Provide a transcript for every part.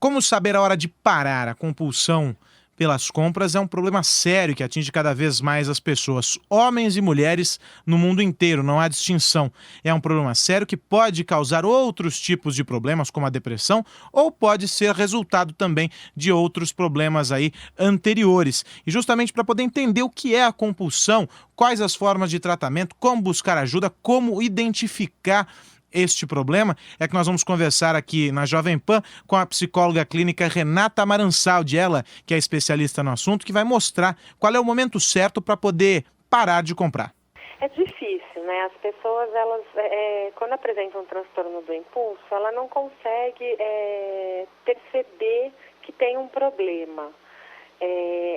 Como saber a hora de parar? A compulsão pelas compras é um problema sério que atinge cada vez mais as pessoas, homens e mulheres no mundo inteiro, não há distinção. É um problema sério que pode causar outros tipos de problemas, como a depressão, ou pode ser resultado também de outros problemas aí anteriores. E justamente para poder entender o que é a compulsão, quais as formas de tratamento, como buscar ajuda, como identificar este problema, é que nós vamos conversar aqui na Jovem Pan com a psicóloga clínica Renata Amaransaldi, ela que é especialista no assunto, que vai mostrar qual é o momento certo para poder parar de comprar. É difícil, né? As pessoas, elas, quando apresentam um transtorno do impulso, ela não consegue perceber que tem um problema.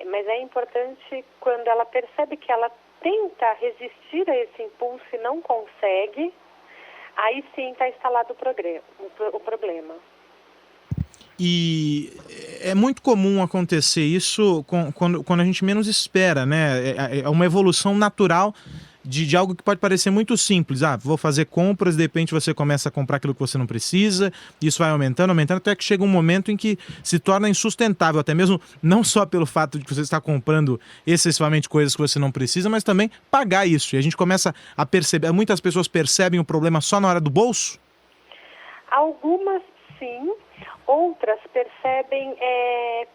Mas é importante quando ela percebe que ela tenta resistir a esse impulso e não consegue, aí sim está instalado o problema. E é muito comum acontecer isso quando a gente menos espera, né? É uma evolução natural de algo que pode parecer muito simples. Vou fazer compras, de repente você começa a comprar aquilo que você não precisa, isso vai aumentando, até que chega um momento em que se torna insustentável, até mesmo não só pelo fato de que você está comprando excessivamente coisas que você não precisa, mas também pagar isso. E a gente começa a perceber, muitas pessoas percebem o problema só na hora do bolso? Algumas sim, outras percebem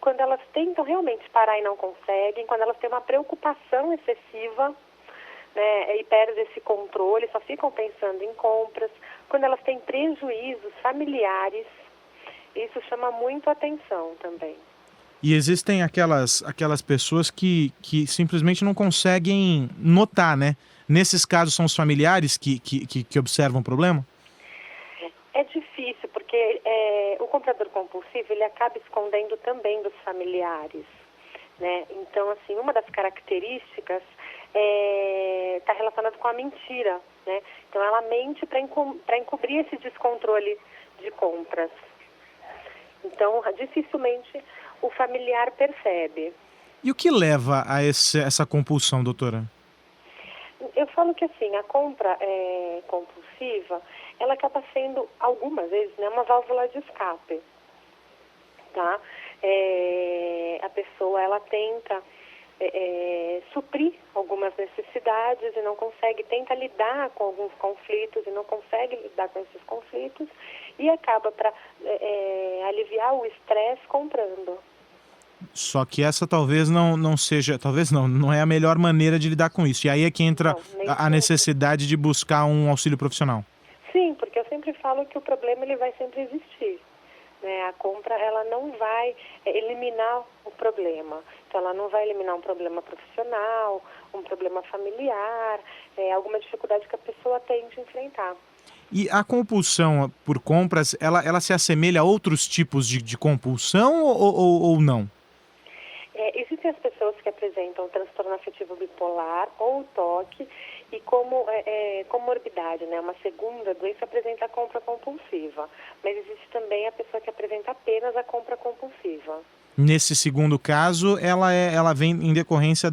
quando elas tentam realmente parar e não conseguem, quando elas têm uma preocupação excessiva, né, e perdem esse controle, só ficam pensando em compras, quando elas têm prejuízos familiares, isso chama muito atenção também. E existem aquelas pessoas que simplesmente não conseguem notar, né? Nesses casos são os familiares que observam o problema? É difícil, porque o comprador compulsivo, ele acaba escondendo também dos familiares, né? Então, assim, uma das características está relacionada com a mentira, né? Então, ela mente para encobrir esse descontrole de compras. Então, dificilmente o familiar percebe. E o que leva a essa compulsão, doutora? Eu falo que, assim, a compra compulsiva, ela acaba sendo, algumas vezes, né, uma válvula de escape, tá? A pessoa, ela tenta suprir algumas necessidades e não consegue, tenta lidar com alguns conflitos e não consegue lidar com esses conflitos e acaba para aliviar o estresse comprando. Só que essa talvez não seja, não é a melhor maneira de lidar com isso. E aí é que entra a necessidade de buscar um auxílio profissional. Sim, porque eu sempre falo que o problema ele vai sempre existir, né? A compra, ela não vai eliminar o problema. Então, ela não vai eliminar um problema profissional, um problema familiar, alguma dificuldade que a pessoa tem de enfrentar. E a compulsão por compras, ela se assemelha a outros tipos de compulsão ou não? Existem as pessoas que apresentam transtorno afetivo bipolar ou TOC e como comorbidade, né? Uma segunda doença apresenta a compra compulsiva, mas existe também a pessoa que apresenta apenas a compra compulsiva. Nesse segundo caso, ela vem em decorrência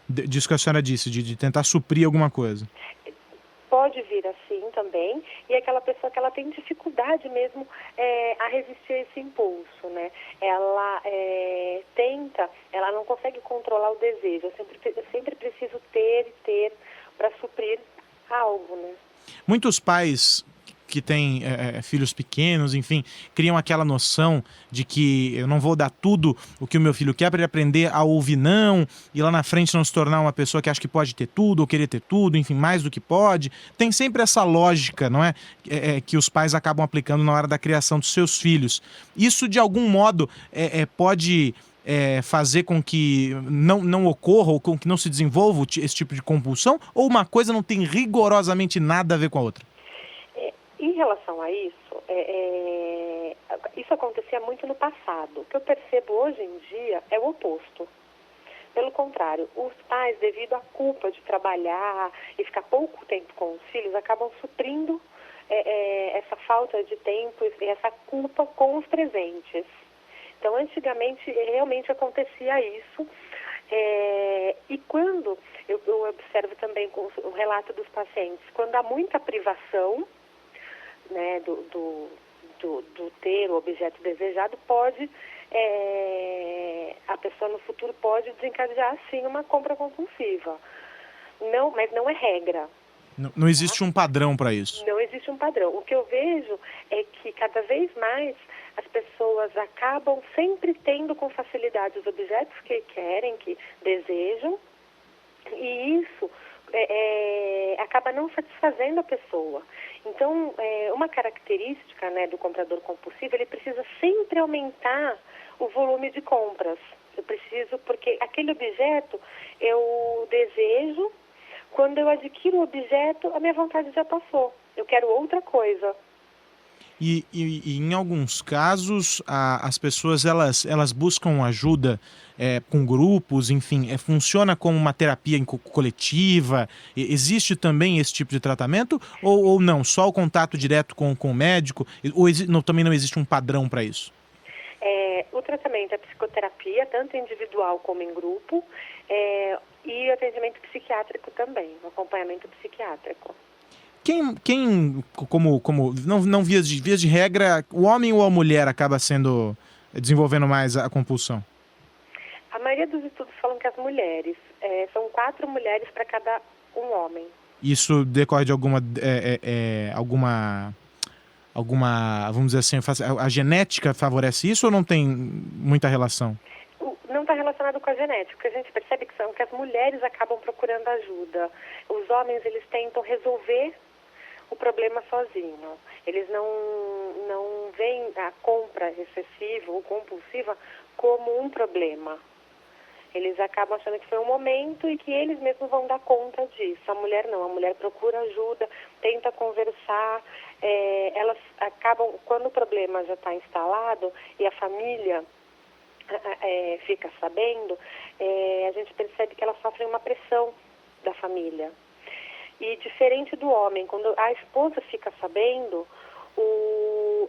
disso que a senhora disse, de tentar suprir alguma coisa. Pode vir assim também, e aquela pessoa que ela tem dificuldade mesmo a resistir a esse impulso, né? Ela tenta, ela não consegue controlar o desejo, eu sempre preciso ter para suprir algo, né? Muitos pais que têm filhos pequenos, enfim, criam aquela noção de que eu não vou dar tudo o que o meu filho quer para ele aprender a ouvir não, e lá na frente não se tornar uma pessoa que acha que pode ter tudo, ou querer ter tudo, enfim, mais do que pode. Tem sempre essa lógica, não é? Que os pais acabam aplicando na hora da criação dos seus filhos. Isso, de algum modo, pode fazer com que não ocorra ou com que não se desenvolva esse tipo de compulsão, ou uma coisa não tem rigorosamente nada a ver com a outra? Em relação a isso, isso acontecia muito no passado. O que eu percebo hoje em dia é o oposto. Pelo contrário, os pais, devido à culpa de trabalhar e ficar pouco tempo com os filhos, acabam suprindo essa falta de tempo e essa culpa com os presentes. Então, antigamente, realmente acontecia isso. E quando, eu observo também com o relato dos pacientes, quando há muita privação, né, do ter o objeto desejado, pode, a pessoa no futuro pode desencadear, sim, uma compra compulsiva. Não, mas não é regra. Não existe um padrão para isso. Não existe um padrão. O que eu vejo é que cada vez mais as pessoas acabam sempre tendo com facilidade os objetos que querem, que desejam, e isso acaba não satisfazendo a pessoa. Então, uma característica, né, do comprador compulsivo, ele precisa sempre aumentar o volume de compras. Eu preciso, porque aquele objeto eu desejo. Quando eu adquiro o objeto, a minha vontade já passou. Eu quero outra coisa. E em alguns casos, as pessoas elas buscam ajuda com grupos, enfim, funciona como uma terapia coletiva? Existe também esse tipo de tratamento? Ou não? Só o contato direto com o médico? Ou também não existe um padrão para isso? O tratamento é psicoterapia, tanto individual como em grupo, e atendimento psiquiátrico também, acompanhamento psiquiátrico. Quem como não vias de regra, o homem ou a mulher acaba desenvolvendo mais a compulsão? A maioria dos estudos falam que as mulheres, são 4 mulheres para cada um homem. Isso decorre de alguma, vamos dizer assim, a genética favorece isso ou não tem muita relação? Não está relacionado com a genética, porque a gente percebe que as mulheres acabam procurando ajuda. Os homens, eles tentam resolver o problema sozinho. Eles não veem a compra excessiva ou compulsiva como um problema. Eles acabam achando que foi um momento e que eles mesmos vão dar conta disso. A mulher não, a mulher procura ajuda, tenta conversar. Elas acabam, quando o problema já está instalado e a família fica sabendo, a gente percebe que elas sofrem uma pressão da família. E diferente do homem, quando a esposa fica sabendo,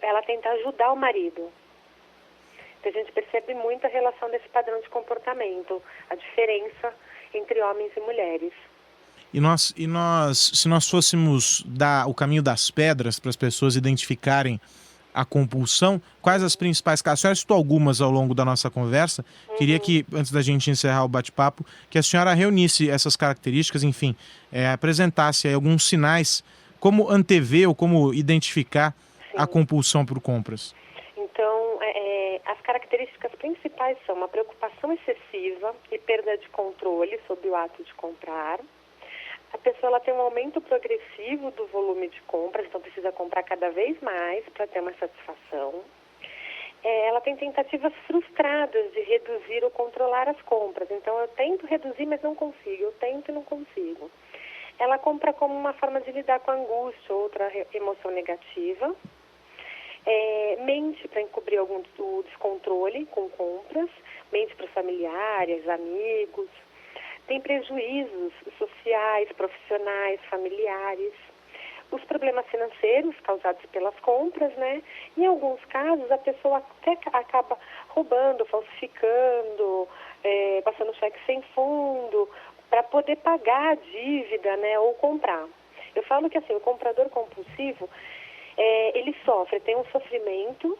ela tenta ajudar o marido. Então a gente percebe muito a relação desse padrão de comportamento, a diferença entre homens e mulheres. Se nós fôssemos dar o caminho das pedras para as pessoas identificarem a compulsão, quais as principais causas? A senhora citou algumas ao longo da nossa conversa. Queria que, antes da gente encerrar o bate-papo, que a senhora reunisse essas características, enfim, apresentasse aí alguns sinais, como antever ou como identificar a compulsão por compras. Então, as características principais são uma preocupação excessiva e perda de controle sobre o ato de comprar. A pessoa ela tem um aumento progressivo do volume de compras, então precisa comprar cada vez mais para ter uma satisfação. Ela tem tentativas frustradas de reduzir ou controlar as compras. Então, eu tento reduzir, mas não consigo. Eu tento e não consigo. Ela compra como uma forma de lidar com a angústia, outra emoção negativa. Mente para encobrir o descontrole com compras. Mente para os familiares, amigos. Tem prejuízos sociais, profissionais, familiares. Os problemas financeiros causados pelas compras, né? Em alguns casos, a pessoa até acaba roubando, falsificando, passando cheque sem fundo, para poder pagar a dívida, né? Ou comprar. Eu falo que assim, o comprador compulsivo, ele sofre, tem um sofrimento,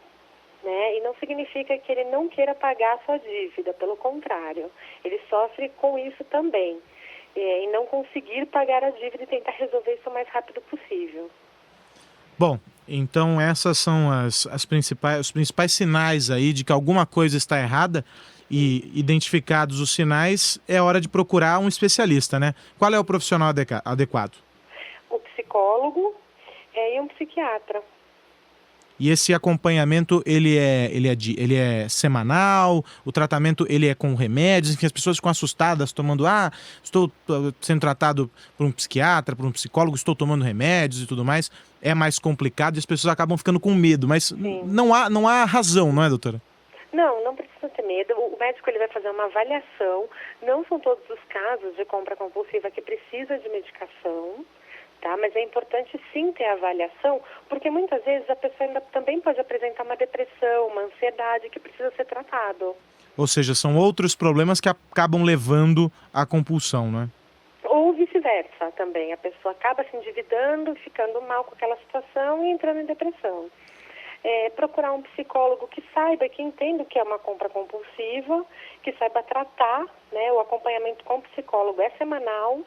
né? E não significa que ele não queira pagar a sua dívida, pelo contrário, ele sofre com isso também, em não conseguir pagar a dívida e tentar resolver isso o mais rápido possível. Bom, então essas são os principais sinais aí de que alguma coisa está errada, e identificados os sinais, é hora de procurar um especialista, né? Qual é o profissional adequado? O psicólogo e um psiquiatra. E esse acompanhamento, ele é semanal? O tratamento, ele é com remédios? Enfim, as pessoas ficam assustadas tomando, estou sendo tratado por um psiquiatra, por um psicólogo, estou tomando remédios e tudo mais. É mais complicado e as pessoas acabam ficando com medo, mas não há razão, não é, doutora? Não precisa ter medo. O médico ele vai fazer uma avaliação. Não são todos os casos de compra compulsiva que precisa de medicação. Tá? Mas é importante sim ter a avaliação, porque muitas vezes a pessoa ainda também pode apresentar uma depressão, uma ansiedade que precisa ser tratado. Ou seja, são outros problemas que acabam levando à compulsão, não é? Ou vice-versa também. A pessoa acaba se endividando, ficando mal com aquela situação e entrando em depressão. procurar um psicólogo que saiba, que entenda o que é uma compra compulsiva, que saiba tratar, né? O acompanhamento com o psicólogo é semanal.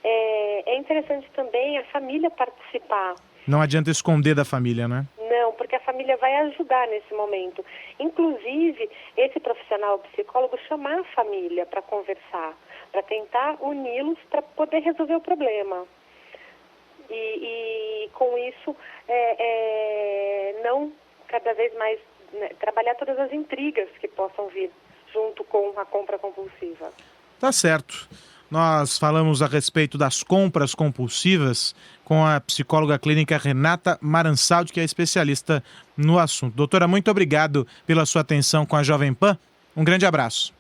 É interessante também a família participar. Não adianta esconder da família, né? Não, porque a família vai ajudar nesse momento. Inclusive, esse profissional psicólogo chamar a família para conversar, para tentar uni-los para poder resolver o problema. E com isso, não cada vez mais, né, trabalhar todas as intrigas que possam vir junto com a compra compulsiva. Tá certo. Nós falamos a respeito das compras compulsivas com a psicóloga clínica Renata Maransaldi, que é especialista no assunto. Doutora, muito obrigado pela sua atenção com a Jovem Pan. Um grande abraço.